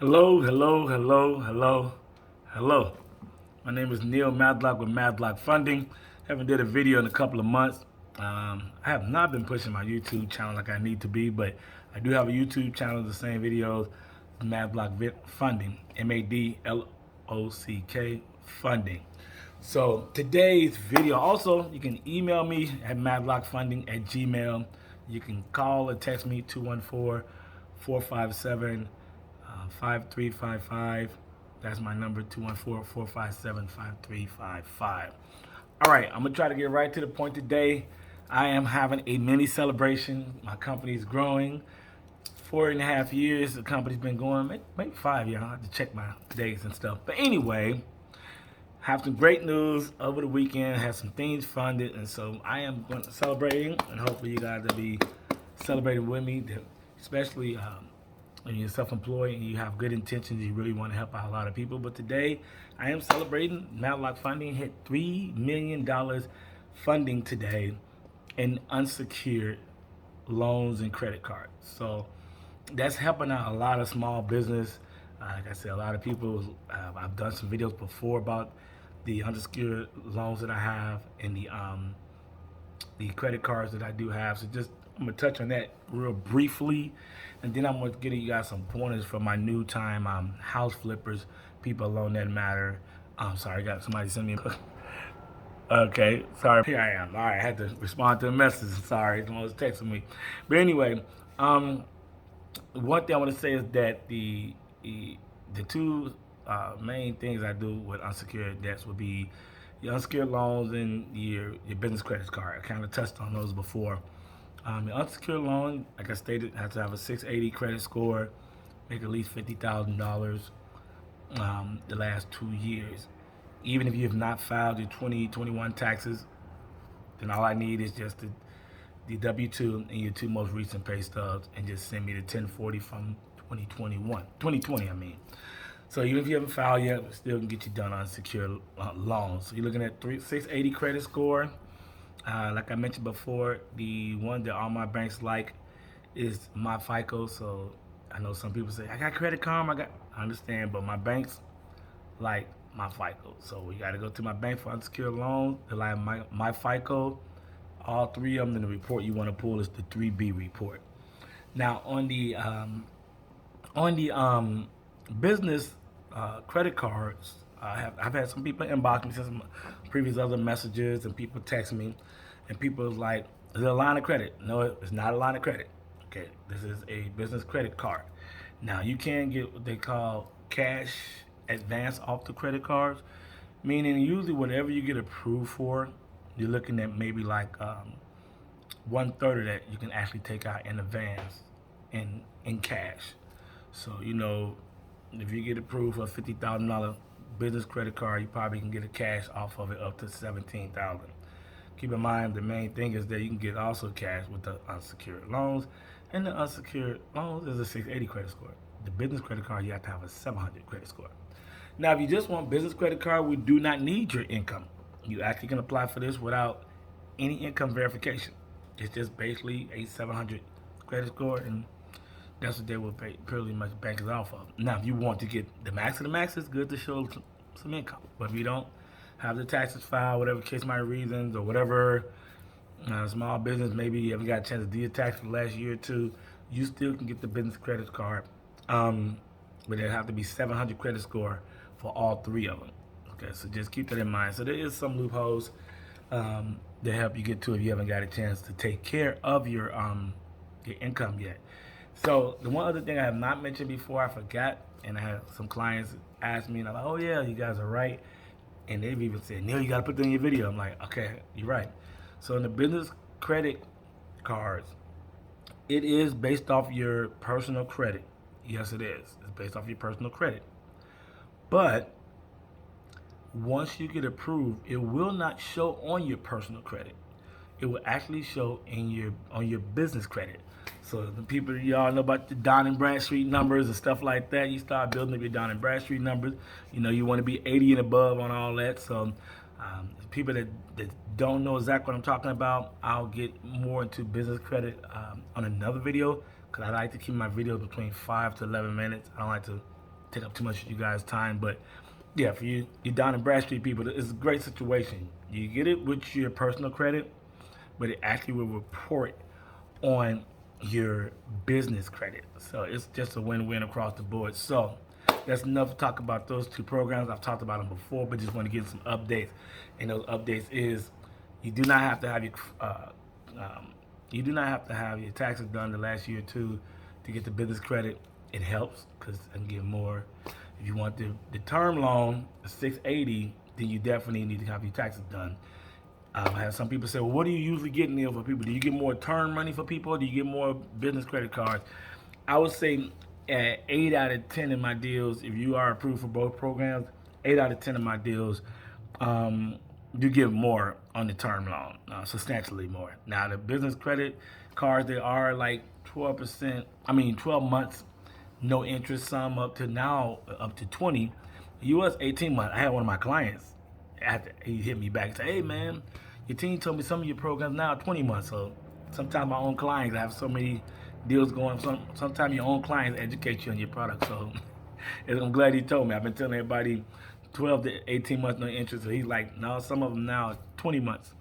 Hello, hello, hello, hello, hello. My name is Neil Madlock with Madlock Funding. Haven't did a video in a couple of months. I have not been pushing my YouTube channel like I need to be, but I do have a YouTube channel, the same videos, Madlock Funding, Madlock Funding. So today's video, also you can email me at madlockfunding@gmail. You can call or text me 214-457-5355. That's my number, 214-457-5355. All right, I'm gonna try to get right to the point today. I am having a mini celebration. My company is growing. 4.5 years the company's been going, maybe 5 years. I have to check my dates and stuff. But anyway, have some great news over the weekend. Have some things funded, and so I am going to celebrating, and hopefully you guys will be celebrating with me. Especially when you're self-employed and you have good intentions, you really want to help out a lot of people. But today, I am celebrating. Madlock Funding hit $3 million funding today in unsecured loans and credit cards. So that's helping out a lot of small business. Like I said, a lot of people. I've done some videos before about the unsecured loans that I have and the credit cards that I do have. So just I'm gonna touch on that real briefly, and then I'm gonna give you guys some pointers for my new time house flippers, people alone that matter. Sorry, I got somebody send me. Okay, sorry. Here I am. All right, I had to respond to a message. Sorry, someone was texting me. But anyway, one thing I want to say is that the two main things I do with unsecured debts would be your unsecured loans and your business credit card. I kind of touched on those before. Your unsecured loan, like I stated, has to have a 680 credit score, make at least $50,000 the last 2 years. Even if you have not filed your 2021 taxes, then all I need is just the W-2 and your two most recent pay stubs, and just send me the 1040 from 2020, I mean. So even if you haven't filed yet, we still can get you done on secure loans. So you're looking at 680 credit score. Like I mentioned before, the one that all my banks like is my FICO. So I know some people say, I got Credit Karma, I understand, but my banks like my FICO. So we got to go to my bank for unsecured loans. They like my FICO. All three of them, in the report you want to pull is the 3B report. Now on the business credit cards, I've had some people inbox me, some previous other messages, and people text me, and people was like, "Is it a line of credit?" No, it's not a line of credit. Okay, this is a business credit card. Now you can get what they call cash advance off the credit cards, meaning usually whatever you get approved for, you're looking at maybe like 1/3 of that you can actually take out in advance in cash. So if you get approved for a $50,000 business credit card, you probably can get a cash off of it up to 17,000. Keep in mind the main thing is that you can get also cash with the unsecured loans, and the unsecured loans is a 680 credit score. The business credit card you have to have a 700 credit score. Now, if you just want business credit card, we do not need your income. You actually can apply for this without any income verification. It's just basically a 700 credit score, and that's what they will pay pretty much bank it off of. Now, if you want to get the max of the max, it's good to show some income. But if you don't have the taxes filed, whatever case my reasons, or whatever small business, maybe you haven't got a chance to do your tax for the last year or two, you still can get the business credit card. But it have to be 700 credit score for all three of them. Okay, so just keep that in mind. So there is some loopholes that help you get to if you haven't got a chance to take care of your income yet. So the one other thing I have not mentioned before, I forgot, and I had some clients ask me, and I'm like, oh yeah, you guys are right. And they've even said, Neil, you got to put that in your video. I'm like, okay, you're right. So in the business credit cards, it is based off your personal credit. Yes, it is. It's based off your personal credit. But once you get approved, it will not show on your personal credit. It will actually show on your business credit. So the people y'all know about the Dun and Bradstreet numbers and stuff like that. You start building up your Dun and Bradstreet numbers. You want to be 80 and above on all that. So people that don't know exactly what I'm talking about, I'll get more into business credit on another video, because I like to keep my videos between 5 to 11 minutes. I don't like to take up too much of you guys' time, but yeah, for you Dun and Bradstreet people, it's a great situation. You get it with your personal credit, but it actually will report on your business credit. So it's just a win-win across the board. So that's enough to talk about those two programs. I've talked about them before, but just want to give some updates. And those updates is you do not have to have your you do not have to have your taxes done the last year or two to get the business credit. It helps because I can get more. If you want the term loan, 680, then you definitely need to have your taxes done. I have some people say, well, what do you usually get in there for people? Do you get more term money for people, or do you get more business credit cards? I would say at 8 out of 10 of my deals, if you are approved for both programs, 8 out of 10 of my deals, you get more on the term loan, substantially more. Now, the business credit cards, they are like 12%, 12 months, no interest, some up to now, up to 20. US 18 months. I had one of my clients, after he hit me back and said, hey man, your team told me some of your programs now are 20 months. So sometimes my own clients, I have so many deals going. Sometimes your own clients educate you on your product. So I'm glad he told me. I've been telling everybody 12 to 18 months, no interest. So he's like, no, some of them now 20 months,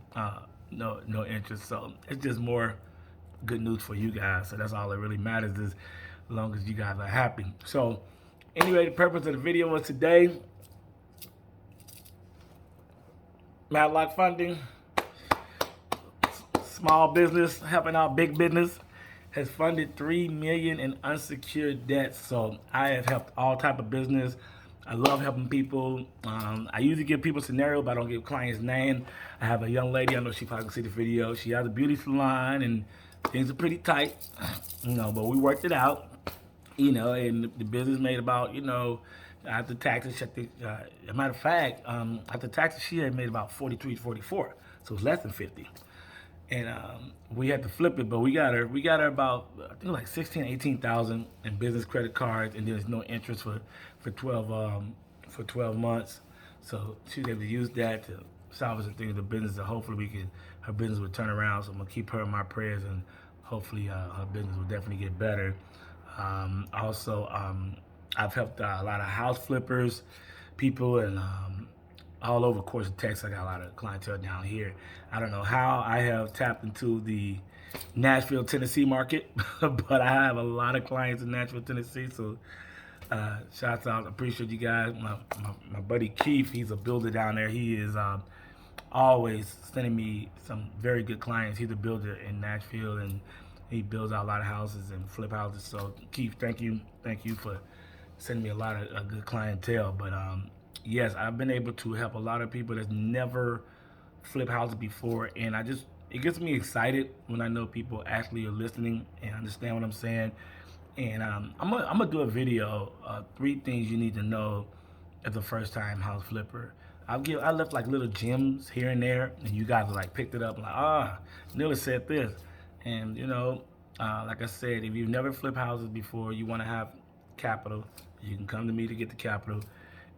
no interest. So it's just more good news for you guys. So that's all that really matters, is as long as you guys are happy. So anyway, the purpose of the video was today, Madlock Funding, small business helping out big business, has funded $3 million in unsecured debt. So I have helped all type of business. I love helping people. I usually give people scenarios, but I don't give clients' name. I have a young lady, I know she probably can see the video. She has a beauty salon and things are pretty tight, but we worked it out, and the business made about, after taxes, as a matter of fact, after taxes, she had made about 43, 44, so it's less than 50. And we had to flip it, but we got her about, I think like 16, 18,000 in business credit cards, and there's no interest for 12 months. So she was able to use that to salvage the things, the business, and hopefully her business will turn around. So I'm gonna keep her in my prayers, and hopefully her business will definitely get better. Also, I've helped a lot of house flippers, people, and all over, of course, Texas. I got a lot of clientele down here. I don't know how I have tapped into the Nashville, Tennessee market, but I have a lot of clients in Nashville, Tennessee. So shouts out, appreciate you guys. My buddy Keith, he's a builder down there. He is always sending me some very good clients. He's a builder in Nashville, and he builds out a lot of houses and flip houses. So Keith, thank you for sending me a lot of good clientele. But yes, I've been able to help a lot of people that's never flipped houses before, and it gets me excited when I know people actually are listening and understand what I'm saying. And I'm gonna do a video, 3 things you need to know as a first-time house flipper. I left like little gems here and there, and you guys like picked it up, like, Nilla said this. And like I said, if you've never flipped houses before, you want to have capital, you can come to me to get the capital.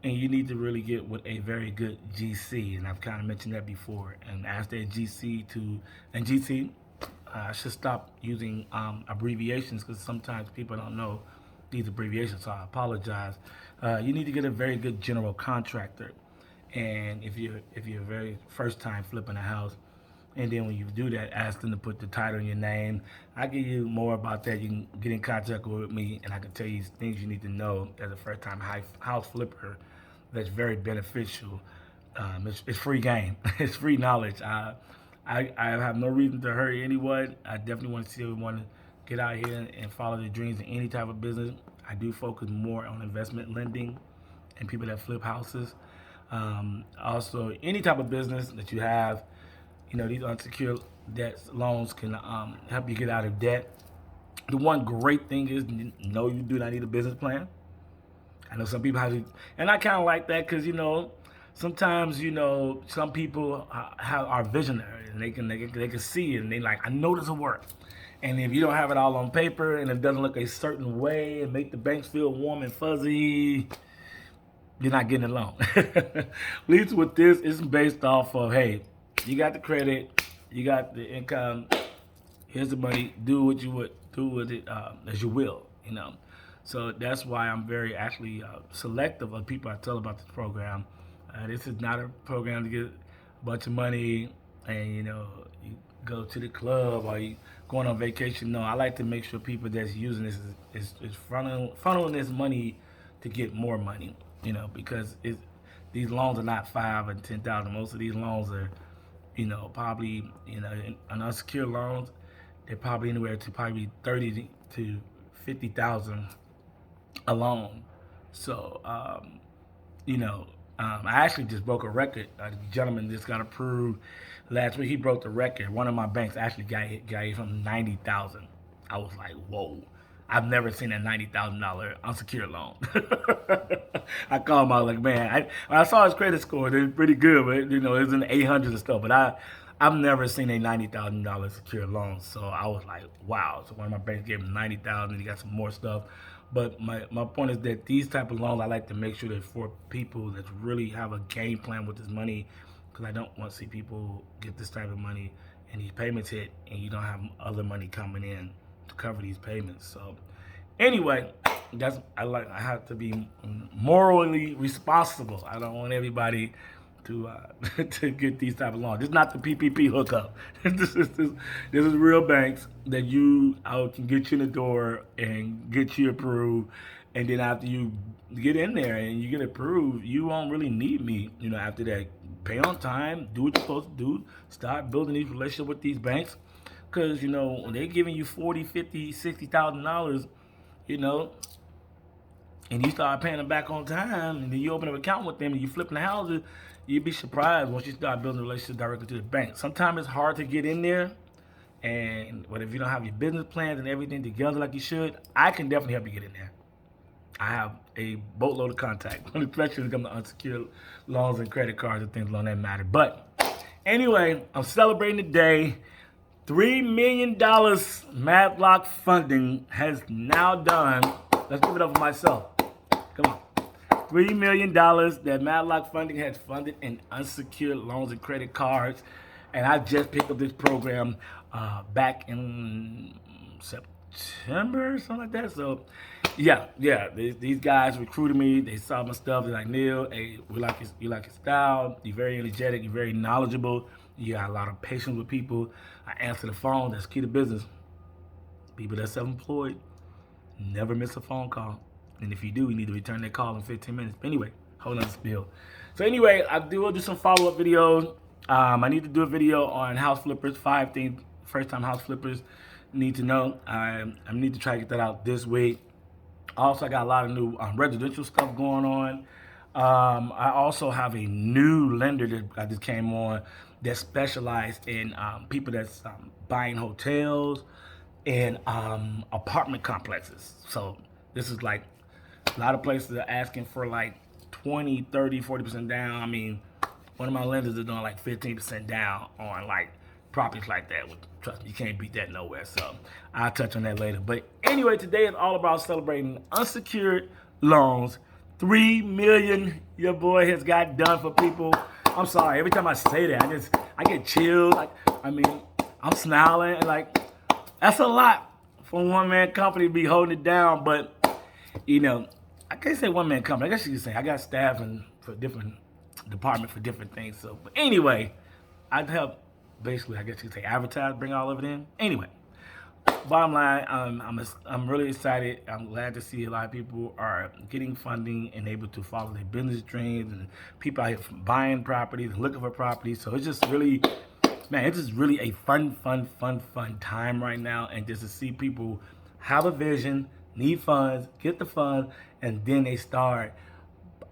And you need to really get with a very good GC, and I've kind of mentioned that before. And ask that GC, I should stop using abbreviations, because sometimes people don't know these abbreviations, so I apologize. You need to get a very good general contractor. And if you're very first time flipping a house, and then when you do that, ask them to put the title in your name. I give you more about that. You can get in contact with me, and I can tell you things you need to know as a first time house flipper that's very beneficial. It's free game. It's free knowledge. I have no reason to hurry anyone. I definitely want to see everyone to get out here and follow their dreams in any type of business. I do focus more on investment lending and people that flip houses. Also, any type of business that you have, these unsecured debt loans can help you get out of debt. The one great thing is, no, you do not need a business plan. I know some people have to, and I kind of like that, because sometimes some people are visionary, and they can see it, and they like, I know this will work. And if you don't have it all on paper, and it doesn't look a certain way and make the banks feel warm and fuzzy, you're not getting a loan. At least with this, it's based off of, hey, you got the credit, you got the income, here's the money, do what you would do with it as you will, So that's why I'm very actually selective of people I tell about this program. This is not a program to get a bunch of money and you go to the club or you going on vacation. No, I like to make sure people that's using this is funneling this money to get more money. Because these loans are not 5 and 10,000. Most of these loans are, probably on unsecured loans, they're probably anywhere to probably 30 to 50,000 alone. So, I actually just broke a record. A gentleman just got approved last week. He broke the record. One of my banks actually got him 90,000. I was like, whoa. I've never seen a $90,000 unsecured loan. I called him. I was like, man, when I saw his credit score, it was pretty good, but it was in the 800s and stuff. But I've never seen a $90,000 secured loan, so I was like, wow. So one of my banks gave him 90,000. He got some more stuff. But my point is that these type of loans, I like to make sure that for people that really have a game plan with this money, because I don't want to see people get this type of money and these payments hit, and you don't have other money coming in to cover these payments. So anyway, I have to be morally responsible. I don't want everybody to to get these type of loans. This is not the PPP hookup. this is real banks that you can get you in the door and get you approved, and then after you get in there and you get approved, you won't really need me. After that, pay on time, do what you're supposed to do, start building these relationships with these banks, because when they're giving you $40, $50, $60,000, and you start paying them back on time, and then you open an account with them and you flipping the houses, you'd be surprised once you start building relationships directly to the bank. Sometimes it's hard to get in there, but if you don't have your business plans and everything together like you should, I can definitely help you get in there. I have a boatload of contact, especially when it comes to unsecured loans and credit cards and things along that matter. But anyway, I'm celebrating today. $3 million Madlock Funding has now done. Let's give it up for myself. Come on. $3 million that Madlock Funding has funded in unsecured loans and credit cards. And I just picked up this program back in September or something like that. So, yeah. These guys recruited me. They saw my stuff. They're like, Neil, hey, you like your style. You're very energetic. You're very knowledgeable. You got a lot of patience with people. I answer the phone. That's key to business. People that's self-employed, never miss a phone call. And if you do, you need to return that call in 15 minutes. But anyway, whole nother spiel. So anyway, will do some follow-up videos. I need to do a video on house flippers, 5 things first-time house flippers need to know. I need to try to get that out this week. Also, I got a lot of new residential stuff going on. I also have a new lender that I just came on that specialized in people that's buying hotels and apartment complexes. So this is like a lot of places are asking for like 20, 30, 40% down. I mean, one of my lenders is doing like 15% down on like properties like that. Trust me, you can't beat that nowhere. So I'll touch on that later. But anyway, today is all about celebrating unsecured loans. $3 million your boy has got done for people. I'm sorry, every time I say that, I get chilled. I'm smiling and that's a lot for a one-man company to be holding it down. But I can't say one-man company. I guess you could say I got staff for different departments for different things. So, but anyway, I'd help basically. I guess you could say advertise, bring all of it in. Anyway. Bottom line, I'm really excited. I'm glad to see a lot of people are getting funding and able to follow their business dreams, and people out here buying properties, looking for properties. So it's just really, a fun time right now. And just to see people have a vision, need funds, get the funds, and then they start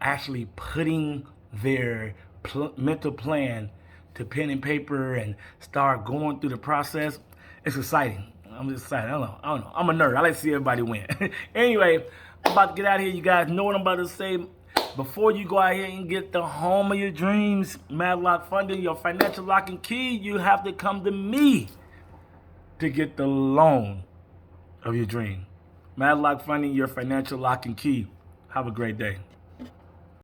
actually putting their mental plan to pen and paper and start going through the process. It's exciting. I'm just excited. I don't know. I'm a nerd. I like to see everybody win. Anyway, I'm about to get out of here. You guys know what I'm about to say. Before you go out here and get the home of your dreams, Madlock Funding, your financial lock and key, you have to come to me to get the loan of your dream. Madlock Funding, your financial lock and key. Have a great day.